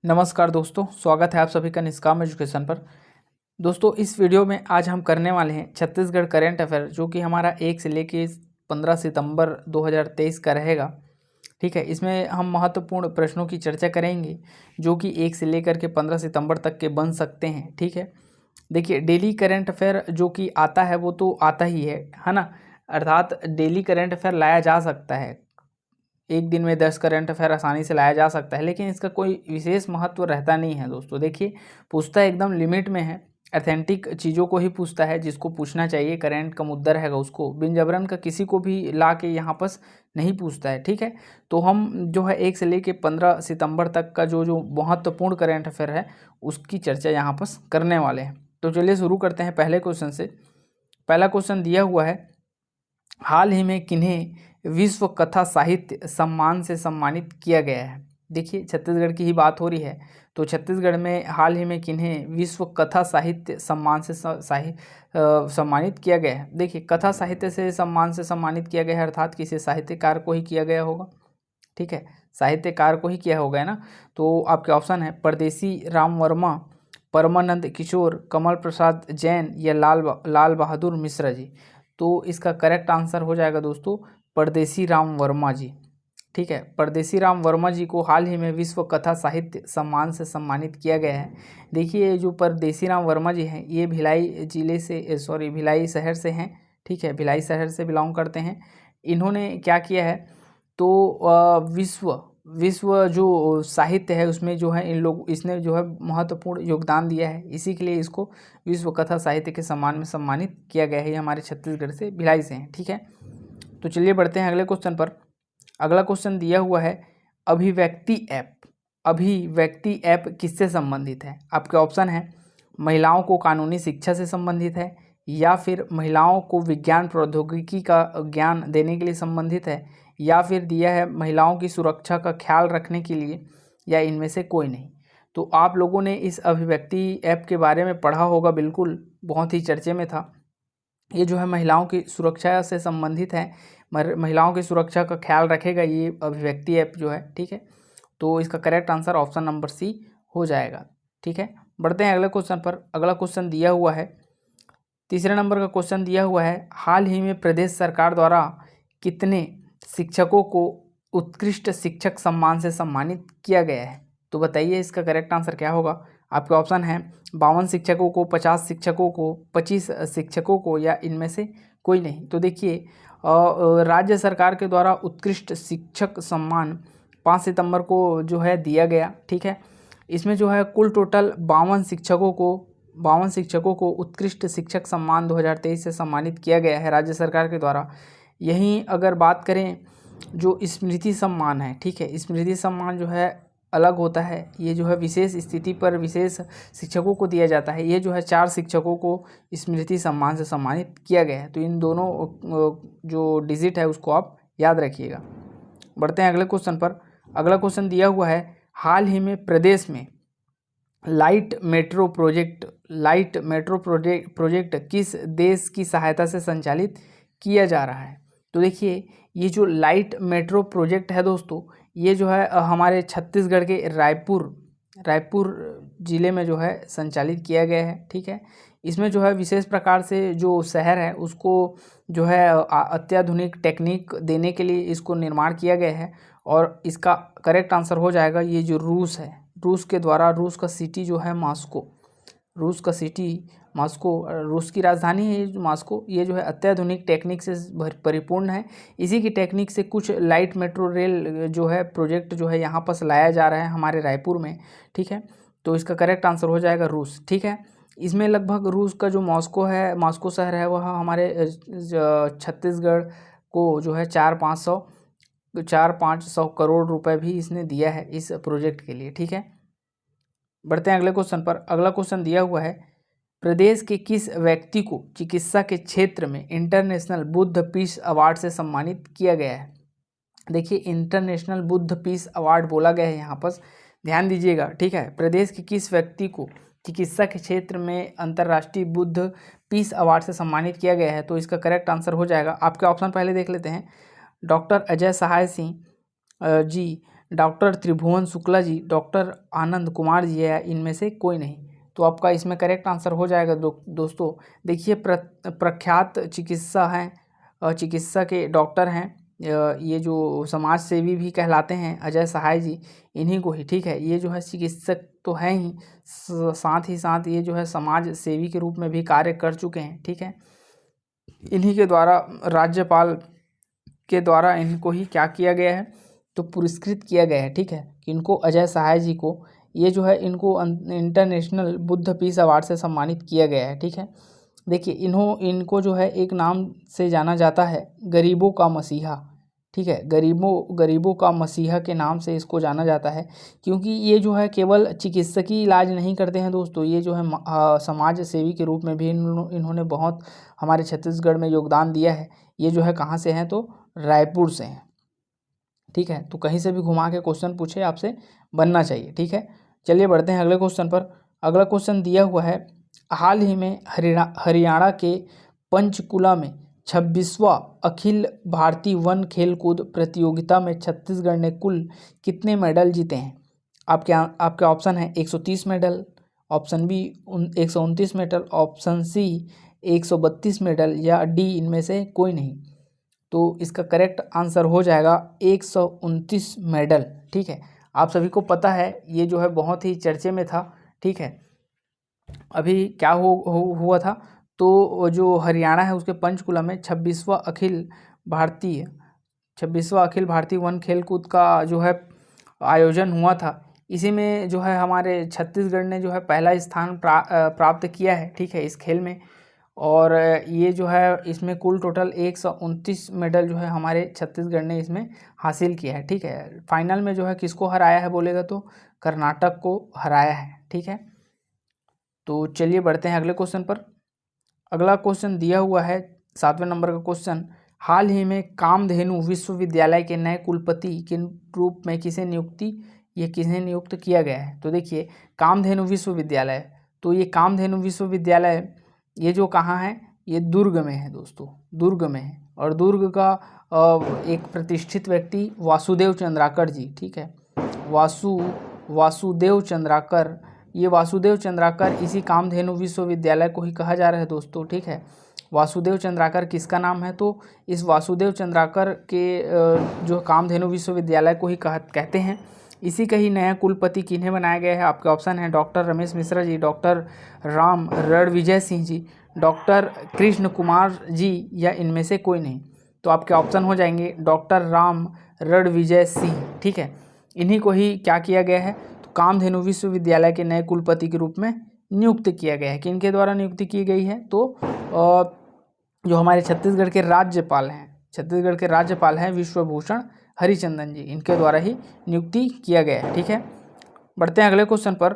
नमस्कार दोस्तों, स्वागत है आप सभी का निष्काम एजुकेशन पर। दोस्तों, इस वीडियो में आज हम करने वाले हैं छत्तीसगढ़ करेंट अफेयर, जो कि हमारा 1 से लेके 15 सितंबर 2023 का रहेगा। ठीक है, इसमें हम महत्वपूर्ण प्रश्नों की चर्चा करेंगे जो कि 1 से लेकर के 15 सितंबर तक के बन सकते हैं। ठीक है, देखिए, डेली करेंट अफेयर जो कि आता है वो तो आता ही है ना। अर्थात डेली करेंट अफेयर लाया जा सकता है, एक दिन में 10 करंट अफेयर आसानी से लाया जा सकता है, लेकिन इसका कोई विशेष महत्व रहता नहीं है दोस्तों। देखिए, पूछता एकदम लिमिट में है, ऑथेंटिक चीज़ों को ही पूछता है, जिसको पूछना चाहिए, करंट का मुद्दा रहेगा उसको। बिन जबरन का किसी को भी ला के यहाँ पर नहीं पूछता है। ठीक है, तो हम जो है 1 से लेके 15 सितंबर तक का जो जो महत्वपूर्ण करंट अफेयर है उसकी चर्चा यहाँ पर करने वाले हैं। तो चलिए शुरू करते हैं पहले क्वेश्चन से। पहला क्वेश्चन दिया हुआ है, हाल ही में किन्हें विश्व कथा साहित्य सम्मान से सम्मानित किया गया है। देखिए, छत्तीसगढ़ की ही बात हो रही है, तो छत्तीसगढ़ में हाल ही में किन्हें विश्व कथा साहित्य सम्मान से सम्मानित किया गया है। देखिए, कथा साहित्य से सम्मान से सम्मानित किया गया है, अर्थात किसी साहित्यकार को ही किया गया होगा। ठीक है, साहित्यकार को ही किया होगा, है ना। तो आपके ऑप्शन है परदेसी राम वर्मा, परमानंद किशोर, कमल प्रसाद जैन या लाल बहादुर मिश्रा जी। तो इसका करेक्ट आंसर हो जाएगा दोस्तों परदेसी राम वर्मा जी। ठीक है, परदेसी राम वर्मा जी को हाल ही में विश्व कथा साहित्य सम्मान से सम्मानित किया गया है। देखिए, जो परदेसी राम वर्मा जी हैं ये भिलाई जिले से भिलाई शहर से हैं। ठीक है, भिलाई शहर से बिलोंग करते हैं। इन्होंने क्या किया है, तो विश्व जो साहित्य है उसमें जो है इसने जो है महत्वपूर्ण योगदान दिया है, इसी के लिए इसको विश्व कथा साहित्य के सम्मान में सम्मानित किया गया है। ये हमारे छत्तीसगढ़ से, भिलाई से हैं। ठीक है, तो चलिए बढ़ते हैं अगले क्वेश्चन पर। अगला क्वेश्चन दिया हुआ है, अभिव्यक्ति ऐप किससे संबंधित है। आपके ऑप्शन है, महिलाओं को कानूनी शिक्षा से संबंधित है, या फिर महिलाओं को विज्ञान प्रौद्योगिकी का ज्ञान देने के लिए संबंधित है, या फिर दिया है महिलाओं की सुरक्षा का ख्याल रखने के लिए, या इनमें से कोई नहीं। तो आप लोगों ने इस अभिव्यक्ति ऐप के बारे में पढ़ा होगा, बिल्कुल बहुत ही चर्चे में था। ये जो है महिलाओं की सुरक्षा से संबंधित है, महिलाओं की सुरक्षा का ख्याल रखेगा ये अभिव्यक्ति ऐप जो है। ठीक है, तो इसका correct answer option number C हो जाएगा। ठीक है, बढ़ते हैं अगले क्वेश्चन पर। अगला क्वेश्चन दिया हुआ है, तीसरे नंबर का क्वेश्चन दिया हुआ है, हाल ही में प्रदेश सरकार द्वारा कितने शिक्षकों को उत्कृष्ट शिक्षक सम्मान से सम्मानित किया गया है। तो बताइए इसका करेक्ट आंसर क्या होगा। आपके ऑप्शन है 52 शिक्षकों को, 50 शिक्षकों को, 25 शिक्षकों को, या इनमें से कोई नहीं। तो देखिए, राज्य सरकार के द्वारा उत्कृष्ट शिक्षक सम्मान 5 सितंबर को जो है दिया गया। ठीक है, इसमें जो है कुल टोटल 52 शिक्षकों को उत्कृष्ट शिक्षक सम्मान 2023 से सम्मानित किया गया है राज्य सरकार के द्वारा। यहीं अगर बात करें जो स्मृति सम्मान है, ठीक है, स्मृति सम्मान जो है अलग होता है, ये जो है विशेष स्थिति पर विशेष शिक्षकों को दिया जाता है। ये जो है 4 शिक्षकों को स्मृति सम्मान से सम्मानित किया गया है। तो इन दोनों जो डिजिट है उसको आप याद रखिएगा। बढ़ते हैं अगले क्वेश्चन पर। अगला क्वेश्चन दिया हुआ है, हाल ही में प्रदेश में लाइट मेट्रो प्रोजेक्ट किस देश की सहायता से संचालित किया जा रहा है। तो देखिए, ये जो लाइट मेट्रो प्रोजेक्ट है दोस्तों, ये जो है हमारे छत्तीसगढ़ के रायपुर ज़िले में जो है संचालित किया गया है। ठीक है, इसमें जो है विशेष प्रकार से जो शहर है उसको जो है अत्याधुनिक टेक्निक देने के लिए इसको निर्माण किया गया है। और इसका करेक्ट आंसर हो जाएगा ये जो रूस है, रूस के द्वारा, रूस का सिटी जो है मॉस्को, रूस का सिटी मॉस्को, रूस की राजधानी है जो मॉस्को, ये जो है अत्याधुनिक टेक्निक से परिपूर्ण है। इसी की टेक्निक से कुछ लाइट मेट्रो रेल जो है प्रोजेक्ट जो है यहाँ पर लाया जा रहा है हमारे रायपुर में। ठीक है, तो इसका करेक्ट आंसर हो जाएगा रूस। ठीक है, इसमें लगभग रूस का जो मॉस्को शहर है वह हमारे छत्तीसगढ़ को जो है 400-500 करोड़ रुपए भी इसने दिया है इस प्रोजेक्ट के लिए। ठीक है, बढ़ते हैं अगले क्वेश्चन पर। अगला क्वेश्चन दिया हुआ है, प्रदेश के किस व्यक्ति को चिकित्सा के क्षेत्र में इंटरनेशनल बुद्ध पीस अवार्ड से सम्मानित किया गया है। देखिए, इंटरनेशनल बुद्ध पीस अवार्ड बोला गया है यहाँ पर, ध्यान दीजिएगा। ठीक है, प्रदेश के किस व्यक्ति को चिकित्सा के क्षेत्र में अंतर्राष्ट्रीय बुद्ध पीस अवार्ड से सम्मानित किया गया है। तो इसका करेक्ट आंसर हो जाएगा, आपके ऑप्शन पहले देख लेते हैं, डॉक्टर अजय सहाय सिंह जी, डॉक्टर त्रिभुवन शुक्ला जी, डॉक्टर आनंद कुमार जी या इनमें से कोई नहीं। तो आपका इसमें करेक्ट आंसर हो जाएगा दोस्तों। देखिए प्रख्यात चिकित्सा हैं, चिकित्सा के डॉक्टर हैं, ये जो समाज सेवी भी कहलाते हैं अजय सहाय जी, इन्हीं को ही, ठीक है। ये जो है चिकित्सक तो हैं ही, साथ ही साथ ये जो है समाज सेवी के रूप में भी कार्य कर चुके हैं, ठीक है। इन्हीं के द्वारा राज्यपाल के द्वारा इनको ही क्या किया गया है, तो पुरस्कृत किया गया है, ठीक है। कि इनको अजय सहाय जी को ये जो है इनको इंटरनेशनल बुद्ध पीस अवार्ड से सम्मानित किया गया है, ठीक है। देखिए इनको जो है एक नाम से जाना जाता है, गरीबों का मसीहा, ठीक है। गरीबों का मसीहा के नाम से इसको जाना जाता है, क्योंकि ये जो है केवल चिकित्सकीय इलाज नहीं करते हैं दोस्तों, ये जो है समाज सेवी के रूप में भी इन्होंने बहुत हमारे छत्तीसगढ़ में योगदान दिया है। ये जो है कहाँ से हैं, तो रायपुर से हैं, ठीक है। तो कहीं से भी घुमा के क्वेश्चन पूछे आपसे बनना चाहिए, ठीक है। चलिए बढ़ते हैं अगले क्वेश्चन पर। अगला क्वेश्चन दिया हुआ है, हाल ही में हरियाणा के पंचकुला में 26वां अखिल भारतीय वन खेलकूद प्रतियोगिता में छत्तीसगढ़ ने कुल कितने मेडल जीते हैं? आपके ऑप्शन है 130 medal, option B 129 medal, option C 132 medal, या डी इनमें से कोई नहीं। तो इसका करेक्ट आंसर हो जाएगा 129 मेडल, ठीक है। आप सभी को पता है ये जो है बहुत ही चर्चे में था, ठीक है। अभी क्या हुआ था, तो जो हरियाणा है उसके पंचकुला में 26वां अखिल भारतीय वन खेलकूद का जो है आयोजन हुआ था। इसी में जो है हमारे छत्तीसगढ़ ने जो है पहला स्थान प्राप्त किया है, ठीक है, इस खेल में। और ये जो है इसमें कुल टोटल 129 मेडल जो है हमारे छत्तीसगढ़ ने इसमें हासिल किया है, ठीक है। फाइनल में जो है किसको हराया है बोलेगा तो कर्नाटक को हराया है, ठीक है। तो चलिए बढ़ते हैं अगले क्वेश्चन पर। अगला क्वेश्चन दिया हुआ है 7वें नंबर का क्वेश्चन, हाल ही में कामधेनु विश्वविद्यालय के नए कुलपति के रूप में किसे नियुक्त किया गया है? तो देखिए कामधेनु विश्वविद्यालय, तो ये कामधेनु विश्वविद्यालय ये जो कहाँ है, ये दुर्ग में है दोस्तों, दुर्ग में है। और दुर्ग का एक प्रतिष्ठित व्यक्ति वासुदेव चंद्राकर जी, ठीक है, वासुदेव चंद्राकर, ये वासुदेव चंद्राकर इसी कामधेनु विश्वविद्यालय को ही कहा जा रहा है दोस्तों, ठीक है। वासुदेव चंद्राकर किसका नाम है, तो इस वासुदेव चंद्राकर के जो कामधेनु विश्वविद्यालय को ही कहते हैं। इसी का ही नया कुलपति किन्हें बनाया गया है? आपके ऑप्शन है doctor Ramesh Mishra ji, doctor Ram Ranvijay Singh ji, doctor Krishna Kumar ji, या इनमें से कोई नहीं। तो आपके ऑप्शन हो जाएंगे डॉक्टर राम रणविजय सिंह, ठीक है। इन्हीं को ही क्या किया गया है, तो कामधेनु विश्वविद्यालय के नए कुलपति के रूप में नियुक्त किया गया है। किनके द्वारा नियुक्ति की गई है, तो जो हमारे छत्तीसगढ़ के राज्यपाल हैं विश्वभूषण हरिचंदन जी, इनके द्वारा ही नियुक्ति किया गया है, ठीक है। बढ़ते हैं अगले क्वेश्चन पर।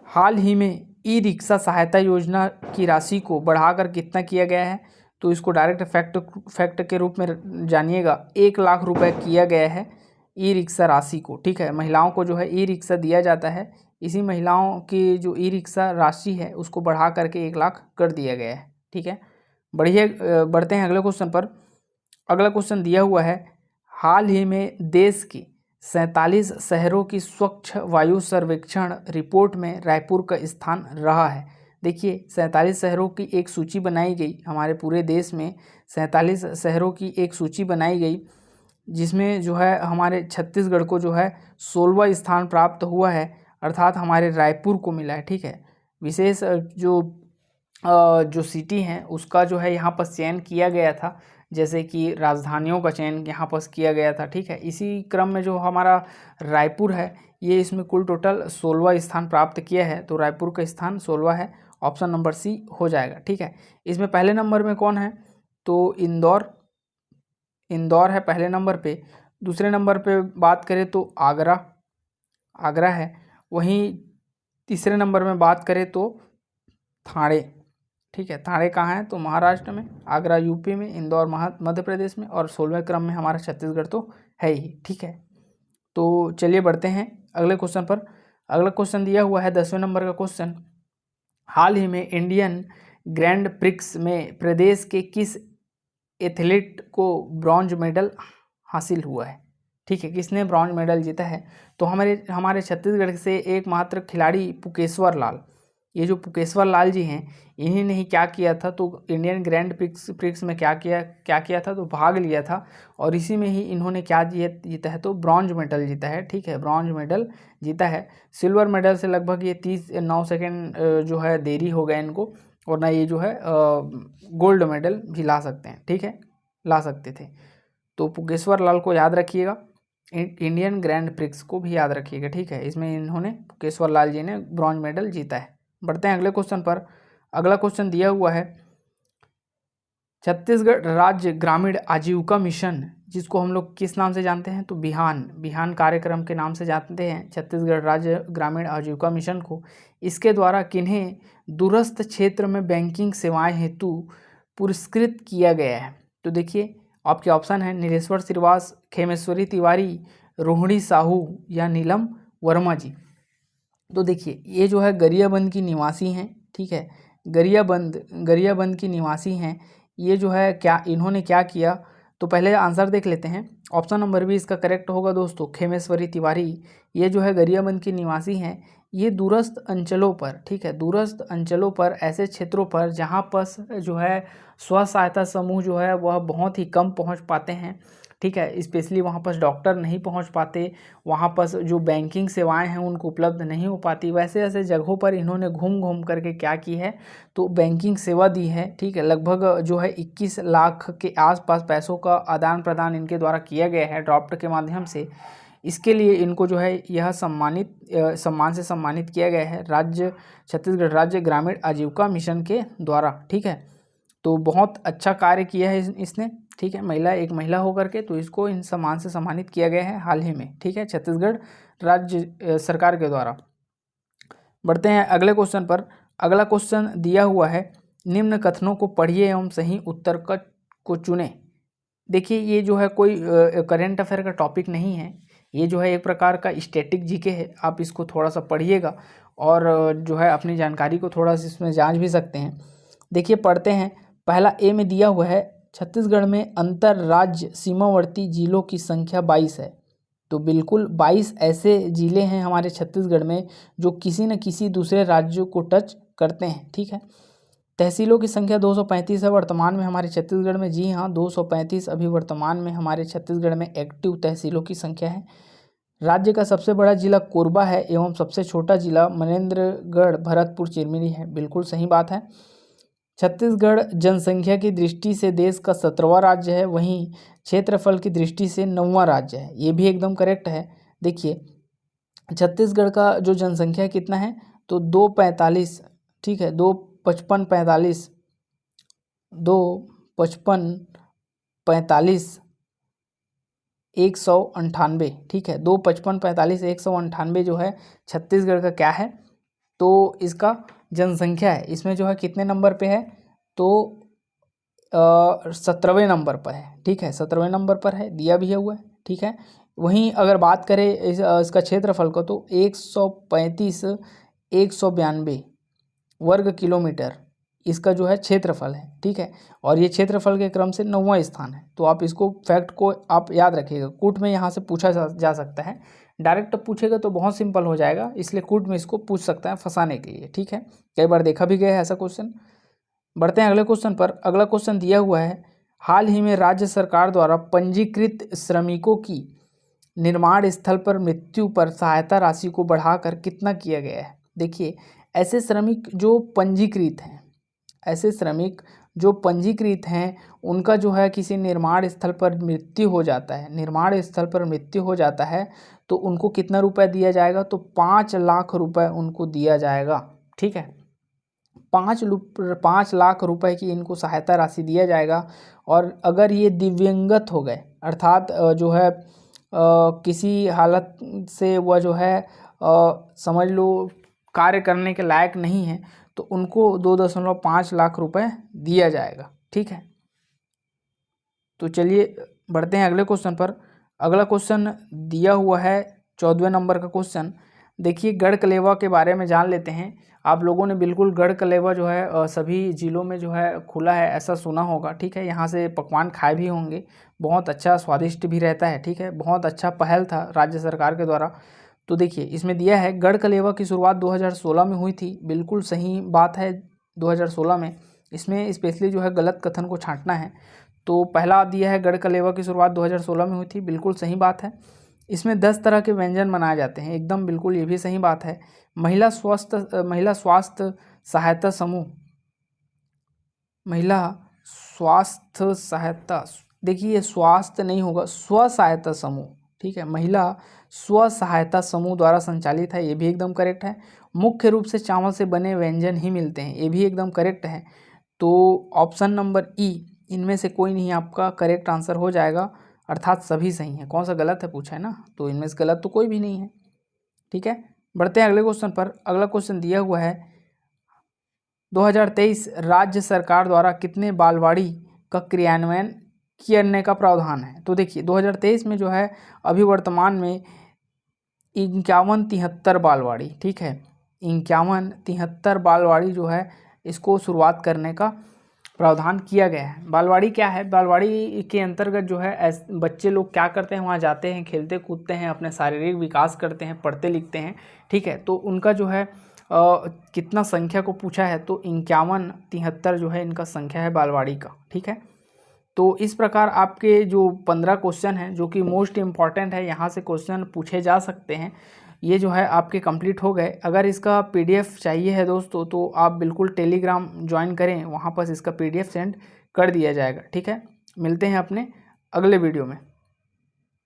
हाल ही में ई रिक्शा सहायता योजना की राशि को बढ़ाकर कितना किया गया है? तो इसको डायरेक्ट फैक्ट के रूप में जानिएगा, 1 लाख रुपए किया गया है ई रिक्शा राशि को, ठीक है। महिलाओं को जो है ई रिक्शा दिया जाता है, इसी महिलाओं की जो ई रिक्शा राशि है उसको बढ़ा करके 1 लाख कर दिया गया है, ठीक है। बढ़ते हैं अगले क्वेश्चन पर। अगला क्वेश्चन दिया हुआ है, हाल ही में देश के 47 शहरों की स्वच्छ वायु सर्वेक्षण रिपोर्ट में रायपुर का स्थान रहा है। देखिए 47 शहरों की एक सूची बनाई गई, हमारे पूरे देश में 47 शहरों की एक सूची बनाई गई, जिसमें जो है हमारे छत्तीसगढ़ को जो है 16वां स्थान प्राप्त हुआ है, अर्थात हमारे रायपुर को मिला है, ठीक है। विशेष जो सिटी हैं उसका जो है यहाँ पर चयन किया गया था, जैसे कि राजधानियों का चयन यहाँ पर किया गया था, ठीक है। इसी क्रम में जो हमारा रायपुर है ये इसमें कुल टोटल 16वां स्थान प्राप्त किया है, तो रायपुर का स्थान 16वां है, ऑप्शन नंबर सी हो जाएगा, ठीक है। इसमें पहले नंबर में कौन है, तो इंदौर है पहले नंबर पे। दूसरे नंबर पे बात करें तो आगरा है। वहीं तीसरे नंबर में बात करें तो ठाणे, ठीक है। ठाणे कहाँ है, तो महाराष्ट्र में, आगरा यूपी में, इंदौर मध्य प्रदेश में, और 16वें क्रम में हमारा छत्तीसगढ़ तो है ही, ठीक है। तो चलिए बढ़ते हैं अगले क्वेश्चन पर। अगला क्वेश्चन दिया हुआ है 10वें नंबर का क्वेश्चन, हाल ही में इंडियन ग्रैंड प्रिक्स में प्रदेश के किस एथलीट को ब्रॉन्ज मेडल हासिल हुआ है? ठीक है, किसने ब्रॉन्ज मेडल जीता है? तो हमारे छत्तीसगढ़ से एकमात्र खिलाड़ी पुकेश्वर लाल, ये जो पुकेश्वर लाल जी हैं, इन्हीं ने ही क्या किया था, तो इंडियन ग्रैंड प्रिक्स में क्या किया था, तो भाग लिया था और इसी में ही इन्होंने क्या जीता है, तो ब्रॉन्ज मेडल जीता है। ठीक है, ब्रॉन्ज मेडल जीता है। सिल्वर मेडल से लगभग ये 39 सेकेंड जो है देरी हो गया इनको, और ना ये जो है गोल्ड मेडल भी ला सकते हैं। ठीक है, ला सकते थे। तो पुकेश्वर लाल को याद रखिएगा, इंडियन ग्रैंड प्रिक्स को भी याद रखिएगा। ठीक है, इसमें इन्होंने पुकेश्वर लाल जी ने ब्रॉन्ज मेडल जीता है। बढ़ते हैं अगले क्वेश्चन पर। अगला क्वेश्चन दिया हुआ है, छत्तीसगढ़ राज्य ग्रामीण आजीविका मिशन, जिसको हम लोग किस नाम से जानते हैं, तो बिहान कार्यक्रम के नाम से जानते हैं छत्तीसगढ़ राज्य ग्रामीण आजीविका मिशन को। इसके द्वारा किन्हें दूरस्थ क्षेत्र में बैंकिंग सेवाएं हेतु पुरस्कृत किया गया है? तो देखिए आपके ऑप्शन है नीलेश्वर श्रीवास, खेमेश्वरी तिवारी, रोहिणी साहू या नीलम वर्मा जी। तो देखिए ये जो है गरियाबंद की निवासी हैं। ठीक है, गरियाबंद की निवासी हैं। ये जो है क्या इन्होंने क्या किया, तो पहले आंसर देख लेते हैं। ऑप्शन नंबर बी इसका करेक्ट होगा दोस्तों, खेमेश्वरी तिवारी। ये जो है गरियाबंद की निवासी हैं। ये दूरस्थ अंचलों पर, ठीक है, दूरस्थ अंचलों पर, ऐसे क्षेत्रों पर जहाँ पर जो है स्व सहायता समूह जो है वह बहुत ही कम पहुँच पाते हैं। ठीक है, स्पेशली वहाँ पर डॉक्टर नहीं पहुँच पाते, वहाँ पर जो बैंकिंग सेवाएं हैं उनको उपलब्ध नहीं हो पाती, वैसे ऐसे जगहों पर इन्होंने घूम घूम करके क्या की है, तो बैंकिंग सेवा दी है। ठीक है, लगभग जो है 21 लाख के आसपास पैसों का आदान प्रदान इनके द्वारा किया गया है ड्राफ्ट के माध्यम से। इसके लिए इनको जो है यह सम्मान से सम्मानित किया गया है छत्तीसगढ़ राज्य ग्रामीण आजीविका मिशन के द्वारा। ठीक है, तो बहुत अच्छा कार्य किया है इसने। ठीक है, एक महिला होकर के, तो इसको इन सम्मान से सम्मानित किया गया है हाल ही में। ठीक है, छत्तीसगढ़ राज्य सरकार के द्वारा। बढ़ते हैं अगले क्वेश्चन पर। अगला क्वेश्चन दिया हुआ है, निम्न कथनों को पढ़िए एवं सही उत्तर को चुने। देखिए ये जो है कोई करेंट अफेयर का टॉपिक नहीं है, ये जो है एक प्रकार का स्टैटिक जीके है। आप इसको थोड़ा सा पढ़िएगा और जो है अपनी जानकारी को थोड़ा सा इसमें जांच भी सकते हैं। देखिए पढ़ते हैं। पहला ए में दिया हुआ है, छत्तीसगढ़ में अंतर राज्य सीमावर्ती जिलों की संख्या 22 है। तो बिल्कुल 22 ऐसे ज़िले हैं हमारे छत्तीसगढ़ में जो किसी न किसी दूसरे राज्यों को टच करते हैं। ठीक है, तहसीलों की संख्या 235 है वर्तमान में हमारे छत्तीसगढ़ में। जी हाँ, 235 अभी वर्तमान में हमारे छत्तीसगढ़ में एक्टिव तहसीलों की संख्या है। राज्य का सबसे बड़ा जिला कोरबा है एवं सबसे छोटा जिला मनेन्द्रगढ़ भरतपुर चिरमिरी है। बिल्कुल सही बात है। छत्तीसगढ़ जनसंख्या की दृष्टि से देश का 17वां राज्य है, वहीं क्षेत्रफल की दृष्टि से 9वां राज्य है। ये भी एकदम करेक्ट है। देखिए छत्तीसगढ़ का जो जनसंख्या कितना है, तो 245, ठीक है, 255 198, ठीक है, 255 198 जो है छत्तीसगढ़ का क्या है, तो इसका जनसंख्या है। इसमें जो है कितने नंबर पे है, तो 17वें नंबर पर है। ठीक है, 17वें नंबर पर है, दिया भी है हुआ है। ठीक है, वहीं अगर बात करें इसका क्षेत्रफल को, तो 192 वर्ग किलोमीटर इसका जो है क्षेत्रफल है। ठीक है, और ये क्षेत्रफल के क्रम से 9वां स्थान है। तो आप इसको फैक्ट को आप याद रखिएगा। कूट में यहाँ से पूछा जा सकता है, डायरेक्ट पूछेगा तो बहुत सिंपल हो जाएगा, इसलिए कूट में इसको पूछ सकता है फंसाने के लिए। ठीक है, कई बार देखा भी गया है ऐसा क्वेश्चन। बढ़ते हैं अगले क्वेश्चन पर। अगला क्वेश्चन दिया हुआ है, हाल ही में राज्य सरकार द्वारा पंजीकृत श्रमिकों की निर्माण स्थल पर मृत्यु पर सहायता राशि को बढ़ाकर कितना किया गया है? देखिए ऐसे श्रमिक जो पंजीकृत हैं, उनका जो है किसी निर्माण स्थल पर मृत्यु हो जाता है, तो उनको कितना रुपए दिया जाएगा, तो 5 लाख रुपए उनको दिया जाएगा। ठीक है, 5 लाख रुपए की इनको सहायता राशि दिया जाएगा। और अगर ये दिव्यांगत हो गए, अर्थात जो है किसी हालत से वह जो है समझ लो कार्य करने के लायक नहीं है, तो उनको 2.5 लाख रुपए दिया जाएगा। ठीक है, तो चलिए बढ़ते हैं अगले क्वेश्चन पर। अगला क्वेश्चन दिया हुआ है 14वें नंबर का क्वेश्चन, देखिए गढ़कलेवा के बारे में जान लेते हैं। आप लोगों ने बिल्कुल गढ़कलेवा जो है सभी ज़िलों में जो है खुला है ऐसा सुना होगा, ठीक है। यहाँ से पकवान खाए भी होंगे, बहुत अच्छा स्वादिष्ट भी रहता है, ठीक है। बहुत अच्छा पहल था राज्य सरकार के द्वारा। तो देखिए इसमें दिया है गढ़कलेवा की शुरुआत 2016 में हुई थी, बिल्कुल सही बात है 2016 में। इसमें स्पेशली जो है गलत कथन को छांटना है। तो पहला दिया है गढ़कलेवा की शुरुआत 2016 में हुई थी, बिल्कुल सही बात है। इसमें 10 तरह के व्यंजन बनाए जाते हैं, एकदम बिल्कुल ये भी सही बात है। महिला स्वास्थ्य सहायता समूह, महिला स्वास्थ्य सहायता, देखिए ये स्वास्थ्य नहीं होगा, स्व सहायता समूह, ठीक है। महिला स्व सहायता समूह द्वारा संचालित है, ये भी एकदम करेक्ट है। मुख्य रूप से चावल से बने व्यंजन ही मिलते हैं, ये भी एकदम करेक्ट है। तो ऑप्शन नंबर ई, इनमें से कोई नहीं आपका करेक्ट आंसर हो जाएगा, अर्थात सभी सही हैं। कौन सा गलत है पूछा है ना, तो इनमें से गलत तो कोई भी नहीं है, ठीक है। बढ़ते हैं अगले क्वेश्चन पर। अगला क्वेश्चन दिया हुआ है 2023 राज्य सरकार द्वारा कितने बालवाड़ी का क्रियान्वयन करने का प्रावधान है। तो देखिए 2023 में जो है अभी वर्तमान में 51-73 बालवाड़ी, ठीक है, 51-73 बालवाड़ी जो है इसको शुरुआत करने का प्रावधान किया गया है। बालवाड़ी क्या है, बालवाड़ी के अंतर्गत जो है बच्चे लोग क्या करते हैं, वहाँ जाते हैं, खेलते कूदते हैं, अपने शारीरिक विकास करते हैं, पढ़ते लिखते हैं, ठीक है। तो उनका जो है कितना संख्या को पूछा है, तो 51-73 जो है इनका संख्या है बालवाड़ी का, ठीक है। तो इस प्रकार आपके जो 15 क्वेश्चन हैं जो कि मोस्ट इम्पॉर्टेंट है, यहाँ से क्वेश्चन पूछे जा सकते हैं, ये जो है आपके कंप्लीट हो गए। अगर इसका पीडीएफ चाहिए है दोस्तों तो आप बिल्कुल टेलीग्राम ज्वाइन करें, वहाँ पर इसका पीडीएफ सेंड कर दिया जाएगा, ठीक है। मिलते हैं अपने अगले वीडियो में।